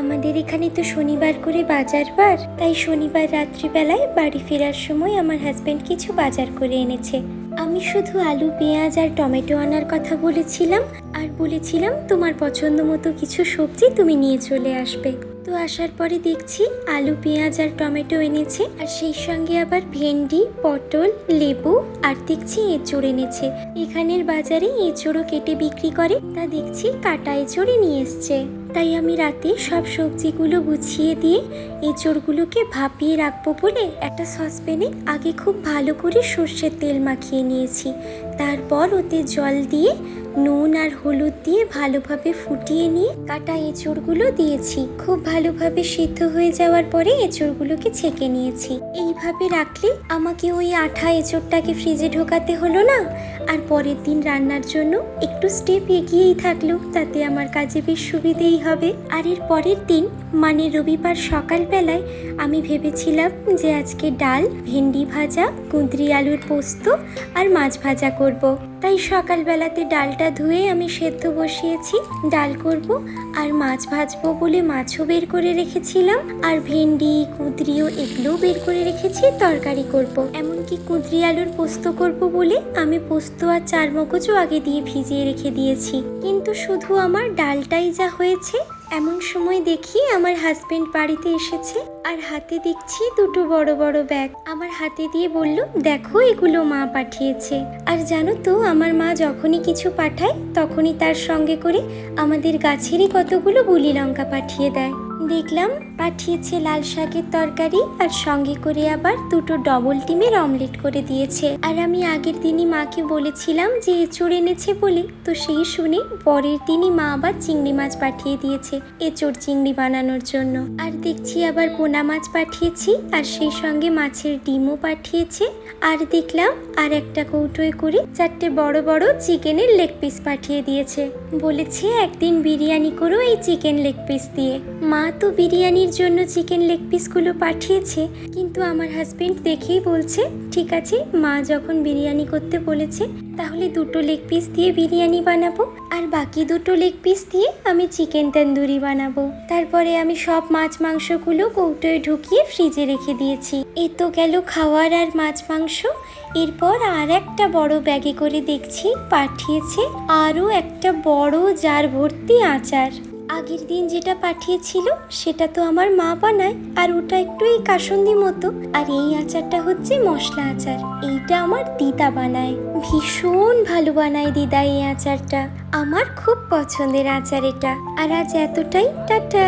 আমাদের এখানে তো শনিবার করে বাজার বার, তাই শনিবার রাত্রিবেলায় বাড়ি ফেরার সময় আমার হাজবেন্ড কিছু বাজার করে এনেছে। আমি শুধু আলু, পেঁয়াজ আর টমেটো আনার কথা বলেছিলাম, আর বলেছিলাম তোমার পছন্দ মতো কিছু সবজি তুমি নিয়ে চলে আসবে। তো আসার পরে দেখছি আলু, পেঁয়াজ আর টমেটো এনেছে, আর সেই সঙ্গে আবার ভেন্ডি, পটল, লেবু আর দেখছি এঁচড় এনেছে। এখানের বাজারে এঁচড়ও কেটে বিক্রি করে, তা দেখছি কাটা এঁচড়ে নিয়ে এসছে। তাই আমি রাতে সব সবজিগুলো গুছিয়ে দিয়ে এঁচড়গুলোকে ভাপিয়ে রাখবো বলে একটা সসপ্যানে আগে খুব ভালো করে সর্ষের তেল মাখিয়ে নিয়েছি। তারপর ওতে জল দিয়ে নুন আর হলুদ দিয়ে ভালোভাবে ফুটিয়ে নিয়ে কাটা এঁচড়গুলো দিয়েছি। খুব ভালোভাবে সিদ্ধ হয়ে যাওয়ার পরে এঁচড়গুলোকে ছেঁকে নিয়েছি। এইভাবে রাখলে আমাকে ওই আঠা এঁচড়টাকে ফ্রিজে ঢোকাতে হলো না, আর পরের দিন রান্নার জন্য একটু স্টেপ এগিয়েই থাকলো, তাতে আমার কাজে বেশ সুবিধেই হবে। আর এর পরের দিন মানে রবিবার সকালবেলায় আমি ভেবেছিলাম যে আজকে ডাল, ভেন্ডি ভাজা, কুঁদরি আলুর পোস্ত আর মাছ ভাজা করব। তাই সকালবেলাতে ডালটা ধুয়ে আমি সেদ্ধ বসিয়েছি, ডাল করব। আর মাছ ভাজবো বলে মাছও বের করে রেখেছিলাম, আর ভেন্ডি, কুঁদরিও এগুলোও বের করে রেখেছি, তরকারি করব। এমনকি কুঁদরি আলুর পোস্ত করব বলে আমি পোস্ত আর চারমগজও আগে দিয়ে ভিজিয়ে রেখে দিয়েছি। কিন্তু শুধু আমার ডালটাই যা হয়েছে। এমন সময় দেখি আমার হাজবেন্ড বাড়িতে এসেছে, আর হাতে দেখছি দুটো বড় বড় ব্যাগ। আমার হাতে দিয়ে বলল, দেখো এগুলো মা পাঠিয়েছে। আর জানো তো, আমার মা যখনই কিছু পাঠায় তখনই তার সঙ্গে করে আমাদের গাছেরই কতগুলো বুলি লঙ্কা পাঠিয়ে দেয়। দেখলাম পাঠিয়েছে লাল শাকের তরকারি, আর সঙ্গে করে আবার দুটো ডবল ডিমের অমলেট করে দিয়েছে। আর আমি আগের দিনই মাকে বলেছিলাম যে এঁচড় এনেছে বলে, তো সেই শুনে পরের দিনই মা আবার চিংড়ি মাছ পাঠিয়ে দিয়েছে এঁচড় চিংড়ি বানানোর জন্য। আর দেখছি আবার পোনা মাছ পাঠিয়েছি, আর সেই সঙ্গে মাছের ডিমও পাঠিয়েছে। আর দেখলাম আর একটা কৌটোয় করে 4টে বড় বড় চিকেনের লেগ পিস পাঠিয়ে দিয়েছে। বলেছে একদিন বিরিয়ানি করো এই চিকেন লেগ পিস দিয়ে। মা তো বিরিয়ানির জন্য চিকেন লেগ পিসগুলো পাঠিয়েছে, কিন্তু আমার হাজবেন্ড দেখেই বলছে ঠিক আছে, মা যখন বিরিয়ানি করতে বলেছে তাহলে দুটো লেগ পিস দিয়ে বিরিয়ানি বানাবো, আর বাকি দুটো লেগ পিস দিয়ে আমি চিকেন তন্দুরি বানাবো। তারপরে আমি সব মাছ মাংসগুলো কৌটোয় ঢুকিয়ে ফ্রিজে রেখে দিয়েছি। এ তো গেল খাওয়ার আর মাছ মাংস। এরপর আর একটা বড় ব্যাগে করে দেখছি পাঠিয়েছে আরও একটা বড় জার ভর্তি আচার। আগের দিন যেটা পাঠিয়েছিল সেটা তো আমার মা বানায়, আর ওটা একটু এই কাসুন্দি মতো। আর এই আচারটা হচ্ছে মশলা আচার, এইটা আমার দিদা বানায়। ভীষণ ভালো বানায় দিদা এই আচারটা, আমার খুব পছন্দের আচার এটা। আর আজ এতটাই, টাটা।